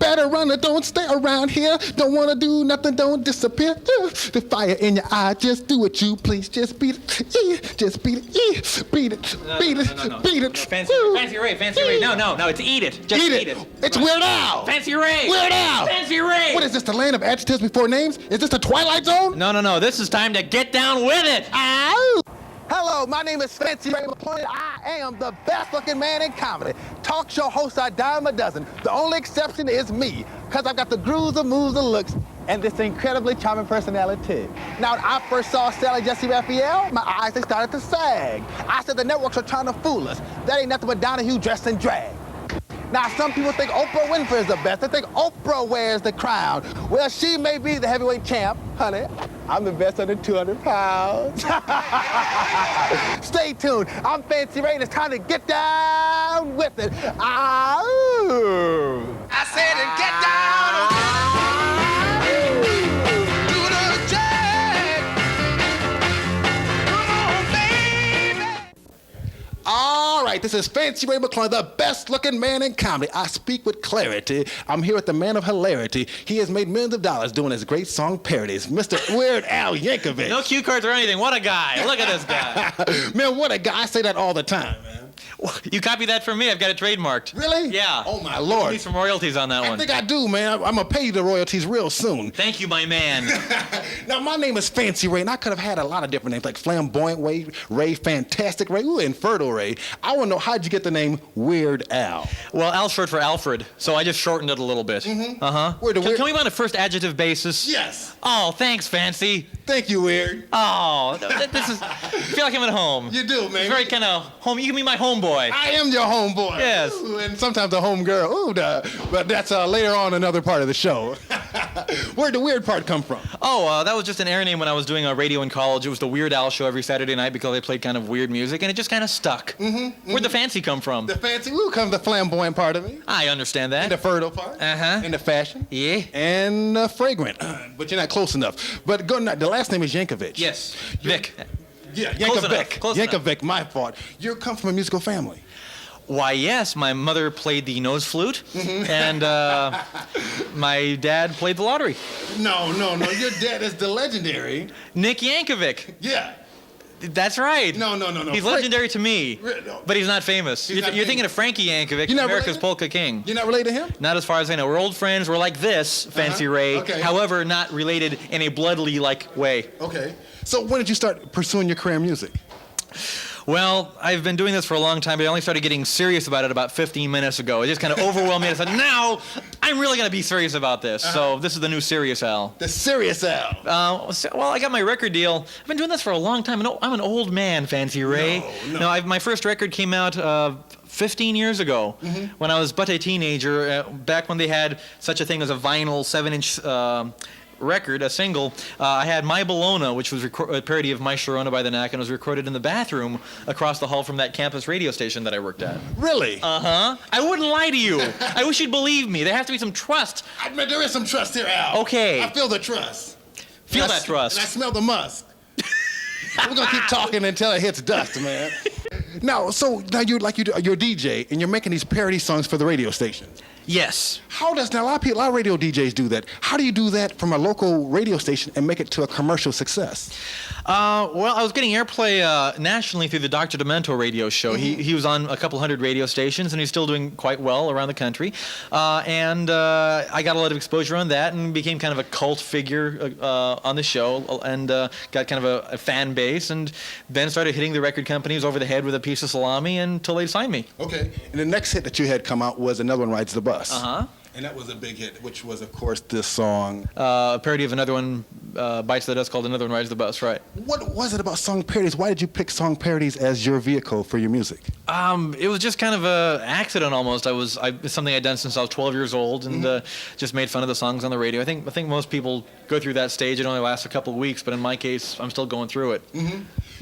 better run or don't stay around here. Don't wanna do nothing, don't disappear. The fire in your eye, just do what you please. Just beat it, just beat it, beat it, beat it, beat it. Fancy Ray. No, it's eat it. Just eat it. It's Weird Al. Fancy Ray. Weird Al. Fancy Ray. What is this, the land of adjectives before names? Is this the Twilight Zone? No. This is time to get down with it. Ow! Hello, my name is Fancy Ray McClure. I am the best looking man in comedy. Talk show host, I dime a dozen. The only exception is me, because I've got the grooves, the moves, the looks, and this incredibly charming personality. Now, when I first saw Sally Jesse Raphael, my eyes, they started to sag. I said the networks are trying to fool us. That ain't nothing but Donahue dressed in drag. Now, some people think Oprah Winfrey is the best. They think Oprah wears the crown. Well, she may be the heavyweight champ, honey. I'm the best under 200 pounds. Stay tuned. I'm Fancy Ray, and it's time to get down with it. I said get down. Do the jag. Come on, baby. All right, this is Fancy Ray McClure, the best-looking man in comedy. I speak with clarity. I'm here with the man of hilarity. He has made millions of dollars doing his great song parodies, Mr. Weird Al Yankovic. No cue cards or anything. What a guy. Look at this guy. Man, what a guy. I say that all the time, man. You copy that from me. I've got it trademarked. Really? Yeah. Oh, my Lord. Need some royalties on that one. I think I do, man. I'm going to pay you the royalties real soon. Thank you, my man. Now, my name is Fancy Ray, and I could have had a lot of different names, like Flamboyant Ray, Fantastic Ray, ooh, Infertile Ray. I want to know, how'd you get the name Weird Al? Well, Al's short for Alfred, so I just shortened it a little bit. Mm-hmm. Uh-huh. Can we go on a first adjective basis? Yes. Oh, thanks, Fancy. Thank you, Weird. Oh, this is... I feel like I'm at home. You do, man. It's very kind of home. You can be my homeboy. I am your homeboy. Yes. Ooh, and sometimes a home girl. Ooh, but that's later on another part of the show. Where'd the weird part come from? Oh, that was just an air name when I was doing a radio in college. It was the Weird Al show every Saturday night because I played kind of weird music, and it just kind of stuck. Mm-hmm. Where'd the fancy come from? The fancy, comes the flamboyant part of me. I understand that. And the fertile part. Uh-huh. And the fashion. Yeah. And the fragrant. But you're not close enough. But the last name is Yankovic. Yes. Vic. Yeah, Yankovic. Close Yankovic, my fault. You come from a musical family. Why, yes. My mother played the nose flute, and my dad played the lottery. No. Your dad is the legendary Nick Yankovic. Yeah. That's right. No. He's legendary to me, but he's not famous. You're famous. thinking of Frankie Yankovic, America's polka king. You're not related to him? Not as far as I know. We're old friends. We're like this, Fancy Ray. Okay. However, not related in a bloodly-like way. Okay. So when did you start pursuing your career in music? Well, I've been doing this for a long time, but I only started getting serious about it about 15 minutes ago. It just kind of overwhelmed me. I said, now I'm really going to be serious about this. So this is the new Serious Al. The Serious Al. Well, I got my record deal. I've been doing this for a long time. I'm an old man, Fancy Ray. No. My first record came out 15 years ago when I was but a teenager, back when they had such a thing as a vinyl 7-inch record, a single. I had My Bologna, which was a parody of My Sharona by the Knack, and was recorded in the bathroom across the hall from that campus radio station that I worked at. Really? Uh-huh. I wouldn't lie to you. I wish you'd believe me. There has to be some trust. I mean, there is some trust here, Al. Okay. I feel the trust. Feel that trust. And I smell the musk. We're going to keep talking until it hits dust, man. Now you're a DJ, and you're making these parody songs for the radio station. Yes. How does, now a lot of radio DJs do that. How do you do that from a local radio station and make it to a commercial success? Well, I was getting airplay nationally through the Dr. Demento radio show. He was on a couple hundred radio stations, and he's still doing quite well around the country. And I got a lot of exposure on that and became kind of a cult figure on the show, and got kind of a fan base, and then started hitting the record companies over the head with a piece of salami until they signed me. Okay. And the next hit that you had come out was Another One Rides the Bus. Uh-huh. And that was a big hit, which was, of course, this song. A parody of another one bites the dust called Another One Rides the Bus, right. What was it about song parodies? Why did you pick song parodies as your vehicle for your music? It was just kind of an accident almost. It's something I'd done since I was 12 years old, and just made fun of the songs on the radio. I think most people go through that stage. It only lasts a couple of weeks, but in my case, I'm still going through it.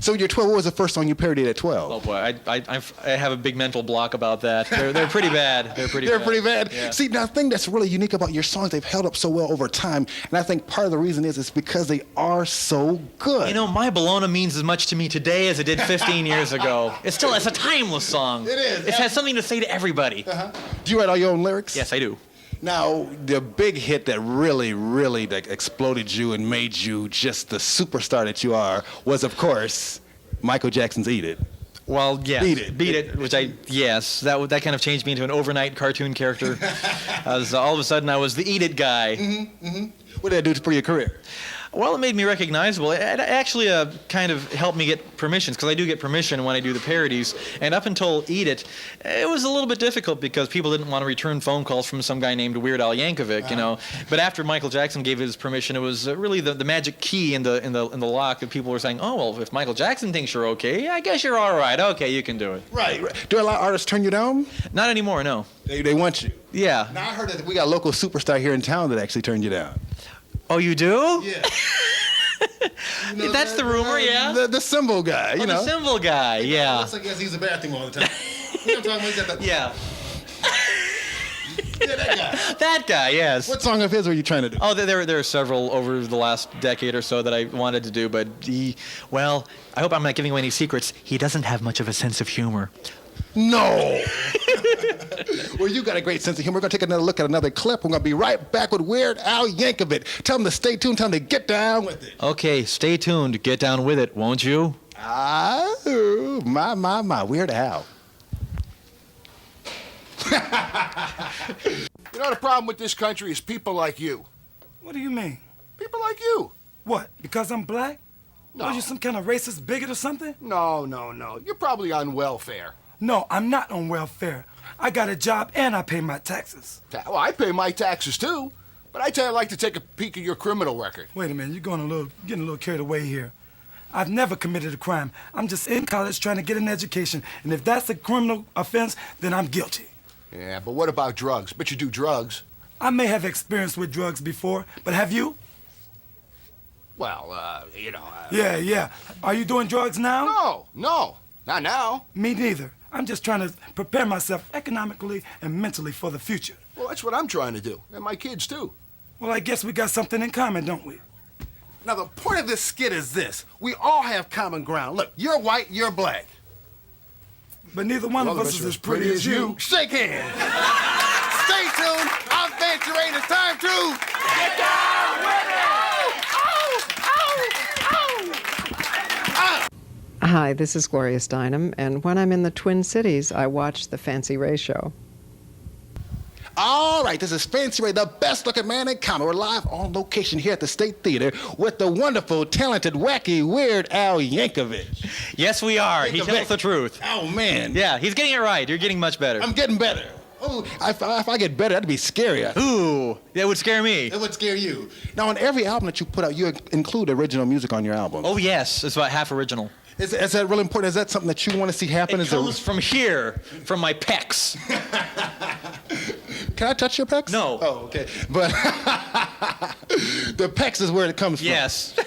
So you're 12. What was the first song you parodied at 12? Oh boy, I have a big mental block about that. They're pretty bad. They're pretty bad. Yeah. See, now the thing that's really unique about your songs, they've held up so well over time, and I think part of the reason is because they are so good. You know, My Bologna means as much to me today as it did 15 years ago. It's a timeless song. It is. It has something to say to everybody. Do you write all your own lyrics? Yes, I do. Now, the big hit that really like, exploded you and made you just the superstar that you are was, of course, Michael Jackson's "Eat It." Well, yes. Beat It. Which that kind of changed me into an overnight cartoon character. All of a sudden, I was the Eat It guy. What did that do for your career? Well, it made me recognizable. It actually kind of helped me get permissions, because I do get permission when I do the parodies. And up until Eat It, it was a little bit difficult because people didn't want to return phone calls from some guy named Weird Al Yankovic, you know. But after Michael Jackson gave his permission, it was really the magic key in the lock that people were saying, oh, well, if Michael Jackson thinks you're okay, I guess you're all right. Okay, you can do it. Right. Do a lot of artists turn you down? Not anymore, no. They want you. Yeah. Now, I heard that we got a local superstar here in town that actually turned you down. Oh, you do? Yeah. That's the rumor, yeah. The symbol guy, you know. The symbol guy, yeah. Looks like he has to use the bathroom all the time. You know what I'm talking about? Yeah. Yeah, that guy. That guy, yes. What song of his were you trying to do? Oh, there are several over the last decade or so that I wanted to do, but well, I hope I'm not giving away any secrets. He doesn't have much of a sense of humor. No. Well, you got a great sense of humor. We're going to take another look at another clip. We're going to be right back with Weird Al Yankovic. Tell them to stay tuned. Tell them to get down with it. Okay, stay tuned. Get down with it, won't you? My. Weird Al. You know, the problem with this country is people like you. What do you mean? People like you. What, because I'm black? No. Are you some kind of racist bigot or something? No. You're probably on welfare. No, I'm not on welfare. I got a job and I pay my taxes. Well, I pay my taxes too, but I tell you, I'd like to take a peek at your criminal record. Wait a minute, you're getting a little carried away here. I've never committed a crime. I'm just in college trying to get an education, and if that's a criminal offense, then I'm guilty. Yeah, but what about drugs? But you do drugs. I may have experience with drugs before, but have you? Well, you know... Yeah. Are you doing drugs now? No, not now. Me neither. I'm just trying to prepare myself economically and mentally for the future. Well, that's what I'm trying to do, and my kids too. Well, I guess we got something in common, don't we? Now, the point of this skit is this. We all have common ground. Look, you're white, you're black. But neither one of us is as pretty as you. Shake hands. Stay tuned. I'm Fancy Ray, and it's time to... Get down with it! Hi, this is Gloria Steinem, and when I'm in the Twin Cities, I watch The Fancy Ray Show. All right, this is Fancy Ray, the best-looking man in comedy. We're live on location here at the State Theater with the wonderful, talented, wacky, Weird Al Yankovic. Yes, we are. He tells the truth. Oh, man. Yeah, he's getting it right. You're getting much better. I'm getting better. Oh, if I get better, that'd be scary. Ooh, that would scare me. It would scare you. Now, on every album that you put out, you include original music on your album. Oh, yes. It's about half original. Is that really important? Is that something that you want to see happen? It comes from here, from my pecs. Can I touch your pecs? No. Oh, okay. But the pecs is where it comes from. Yes.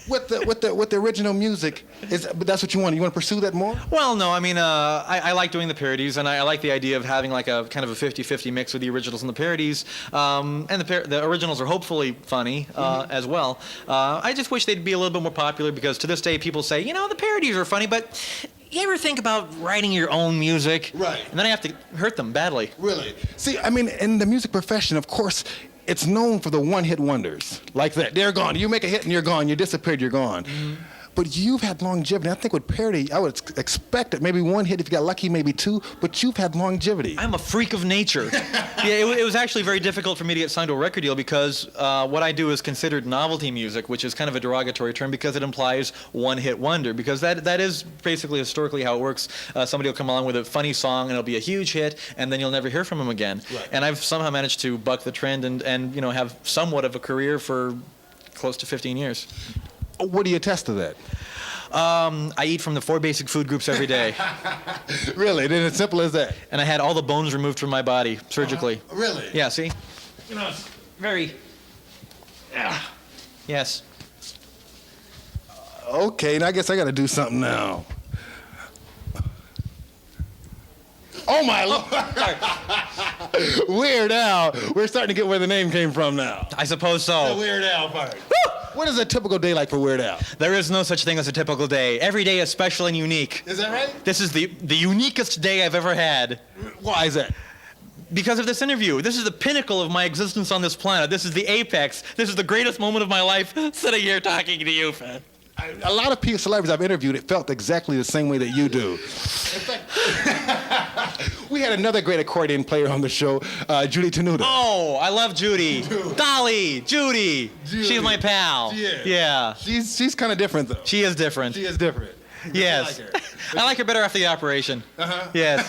With the original music, but that's what you want. You want to pursue that more? Well, no. I mean, I like doing the parodies, and I like the idea of having like a kind of a 50-50 mix with the originals and the parodies. And the originals are hopefully funny as well. I just wish they'd be a little bit more popular because to this day people say, you know, the parodies are funny, but you ever think about writing your own music? Right. And then I have to hurt them badly. Really? See, I mean, in the music profession, of course, it's known for the one-hit wonders like that. They're gone. You make a hit and you're gone. You disappeared, you're gone. Mm-hmm. But you've had longevity. I think with parody, I would expect it. Maybe one hit, if you got lucky, maybe two. But you've had longevity. I'm a freak of nature. Yeah, it was actually very difficult for me to get signed to a record deal because what I do is considered novelty music, which is kind of a derogatory term because it implies one-hit wonder. Because that is basically historically how it works. Somebody will come along with a funny song and it'll be a huge hit, and then you'll never hear from them again. Right. And I've somehow managed to buck the trend and have somewhat of a career for close to 15 years. What do you attest to that? I eat from the 4 basic food groups every day. Really? Then it's simple as that? And I had all the bones removed from my body surgically. Really? Yeah, see? You know, it's very... Yes. Okay, now I guess I got to do something now. Oh, my Lord. Weird Al. We're starting to get where the name came from now. I suppose so. The Weird Al part. Woo! What is a typical day like for Weird Al? There is no such thing as a typical day. Every day is special and unique. Is that right? This is the uniquest day I've ever had. Why is that? because of this interview. This is the pinnacle of my existence on this planet. This is the apex. This is the greatest moment of my life, sitting here talking to you, fan. A lot of people, celebrities I've interviewed, it felt exactly the same way that you do. In fact, we had another great accordion player on the show, Judy Tenuta. Oh, I love Judy. Dolly, Judy. She's my pal. Yeah. She's kind of different, though. She is different. She is different. Yes. I like her better after the operation. Uh-huh. Yes.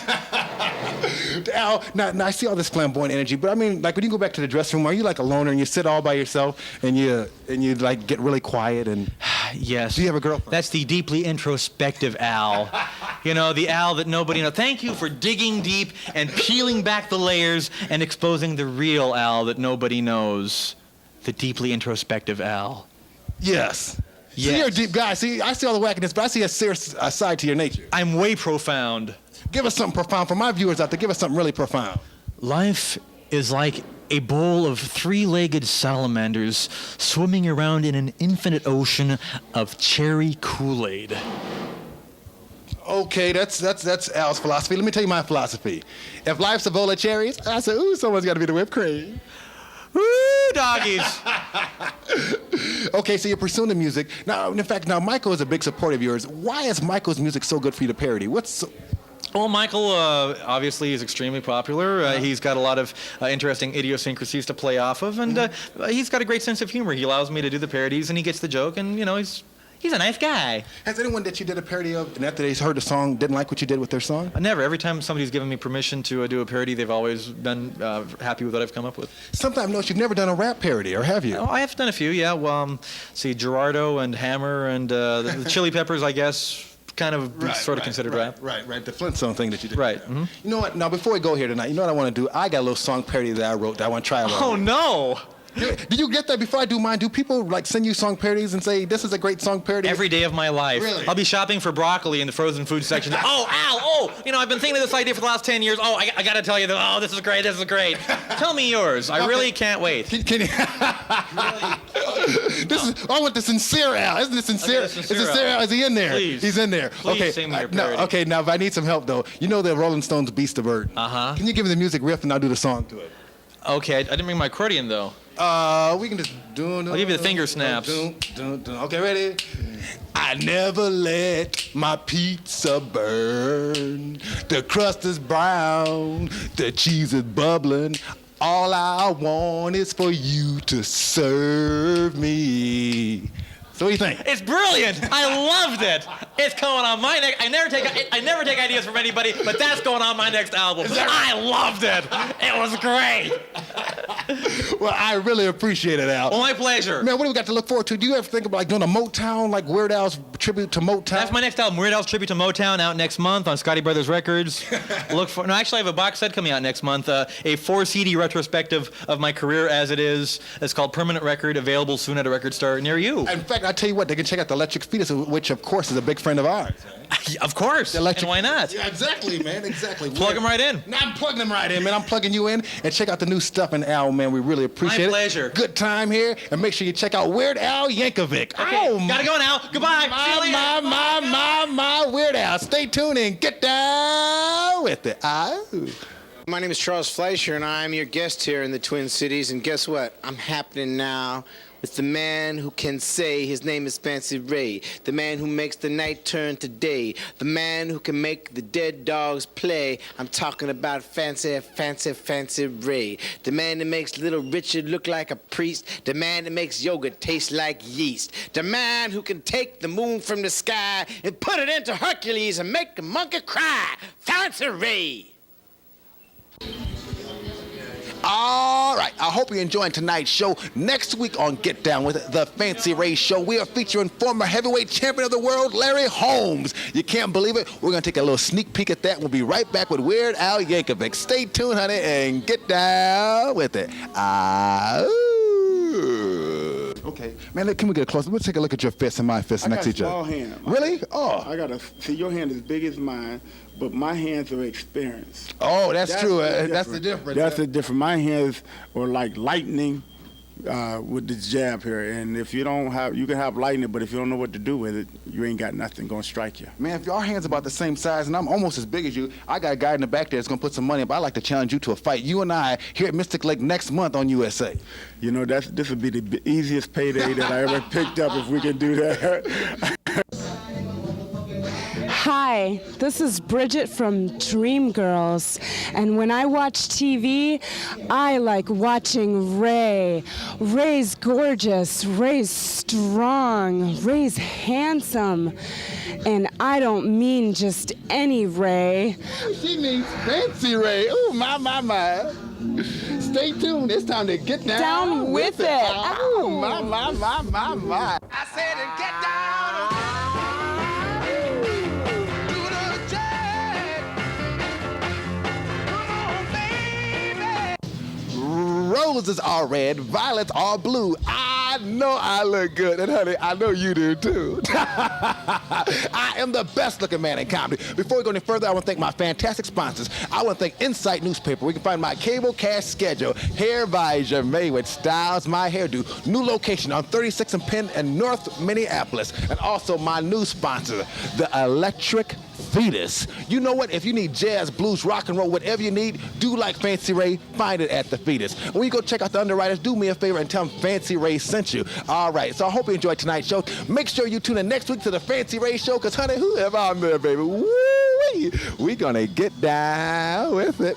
Al, now I see all this flamboyant energy, but I mean, like when you go back to the dressing room, are you like a loner and you sit all by yourself and you like get really quiet and? Yes. Do you have a girlfriend? That's the deeply introspective Al. You know, the Al that nobody knows. Thank you for digging deep and peeling back the layers and exposing the real Al that nobody knows. The deeply introspective Al. Yes. Yes. See, you're a deep guy. See, I see all the wackiness, but I see a serious side to your nature. I'm way profound. Give us something profound for my viewers out there. Give us something really profound. Life is like a bowl of three-legged salamanders swimming around in an infinite ocean of cherry Kool-Aid. Okay, that's Al's philosophy. Let me tell you my philosophy. If life's a bowl of cherries, I say, ooh, someone's got to be the whipped cream. Woo, doggies. Okay, so you're pursuing the music. Now, in fact, Michael is a big supporter of yours. Why is Michael's music so good for you to parody? Well, Michael obviously is extremely popular. He's got a lot of interesting idiosyncrasies to play off of, and he's got a great sense of humor. He allows me to do the parodies, and he gets the joke, and, you know, he's a nice guy. Has anyone that you did a parody of, and after they heard the song, didn't like what you did with their song? Never. Every time somebody's given me permission to do a parody, they've always been happy with what I've come up with. Something I've noticed you've never done a rap parody, or have you? Oh, I have done a few, yeah. Well, see, Gerardo and Hammer and the Chili Peppers, I guess, kind of considered rap. Right. The Flintstone thing that you did. Right. Mm-hmm. You know what? Now, before we go here tonight, you know what I want to do? I got a little song parody that I wrote that I want to try out. Oh, no! Did you get that before I do mine? Do people like send you song parodies and say, this is a great song parody? Every day of my life. Really? I'll be shopping for broccoli in the frozen food section. Oh, Al, you know, I've been thinking of this idea for the last 10 years. Oh, I got to tell you, this is great. Tell me yours. I really can't wait. Can you? I want the sincere Al. Isn't it sincere? Okay, Is sincere Al? Is he in there? Please. He's in there. Please okay. sing me your parody. Okay, now if I need some help though, you know the Rolling Stones' Beast of Burden. Uh-huh. Can you give me the music riff and I'll do the song to it? Okay, I didn't bring my accordion, though. We can just do. I'll give you the finger snaps. Okay, ready? I never let my pizza burn. The crust is brown, the cheese is bubbling. All I want is for you to serve me. So what do you think? It's brilliant. I loved it. It's going on my next. I never take ideas from anybody, but that's going on my next album. I loved it. It was great. Well, I really appreciate it, Al. Well, my pleasure. Man, what do we got to look forward to? Do you ever think about like doing a Motown, like Weird Al's tribute to Motown? That's my next album, Weird Al's Tribute to Motown, out next month on Scotty Brothers Records. Actually, I have a box set coming out next month, a 4-CD retrospective of my career as it is. It's called Permanent Record, available soon at a record store near you. In fact, I tell you what, they can check out the Electric Fetus, which of course is a big friend of ours. Of course. And why not? Yeah, exactly, man. Exactly. Plug them right in. Now I'm plugging them right in, man. I'm plugging you in. And check out the new stuff in Al, man. We really appreciate it. My pleasure. Good time here. And make sure you check out Weird Al Yankovic. Okay. Oh, gotta go now. Goodbye. See you later. My Weird Al. Stay tuned and get down with it. Oh. My name is Charles Fleischer, and I'm your guest here in the Twin Cities. And guess what? I'm happening now with the man who can say his name is Fancy Ray, the man who makes the night turn to day, the man who can make the dead dogs play. I'm talking about Fancy Ray, the man that makes Little Richard look like a priest, the man that makes yogurt taste like yeast, the man who can take the moon from the sky and put it into Hercules and make the monkey cry. Fancy Ray. All right, I hope you're enjoying tonight's show. Next week on Get Down With It, the Fancy Ray Show, we are featuring former heavyweight champion of the world, Larry Holmes. You can't believe it. We're going to take a little sneak peek at that. We'll be right back with Weird Al Yankovic. Stay tuned, honey, and get down with it. Okay, man, can we get a close? Let's take a look at your fist and my fist next to each other. I got a small hand. Really? Oh. See, your hand is big as mine, but my hands are experienced. Oh, that's true. That's the difference. That's the difference. My hands are like lightning, with the jab here. And if you don't have, you can have lightning, but if you don't know what to do with it, you ain't got nothing gonna strike you. Man, if your hands about the same size and I'm almost as big as you, I got a guy in the back there that's gonna put some money up. I'd like to challenge you to a fight. You and I here at Mystic Lake next month on USA. You know, this would be the easiest payday that I ever picked up if we can do that. Hi, this is Bridget from Dreamgirls, and when I watch TV, I like watching Ray. Ray's gorgeous, Ray's strong, Ray's handsome, and I don't mean just any Ray. She means Fancy Ray. Ooh, my. Stay tuned. It's time to get down with it. Oh, my. I said and get down. Roses are red, violets are blue. I know I look good, and honey, I know you do too. I am the best looking man in comedy. Before we go any further, I want to thank my fantastic sponsors. I want to thank Insight Newspaper. We can find my cable cast schedule, Hair by Jermaine with Styles My Hairdo. New location on 36 and Penn in North Minneapolis. And also my new sponsor, the Electric Fetus. You know what? If you need jazz, blues, rock and roll, whatever you need, do like Fancy Ray, find it at the Fetus. When you go check out the underwriters, do me a favor and tell them Fancy Ray sent you. All right, so I hope you enjoyed tonight's show. Make sure you tune in next week to the Fancy Ray show, because honey, whoever I'm there, baby, woo-wee, we gonna get down with it.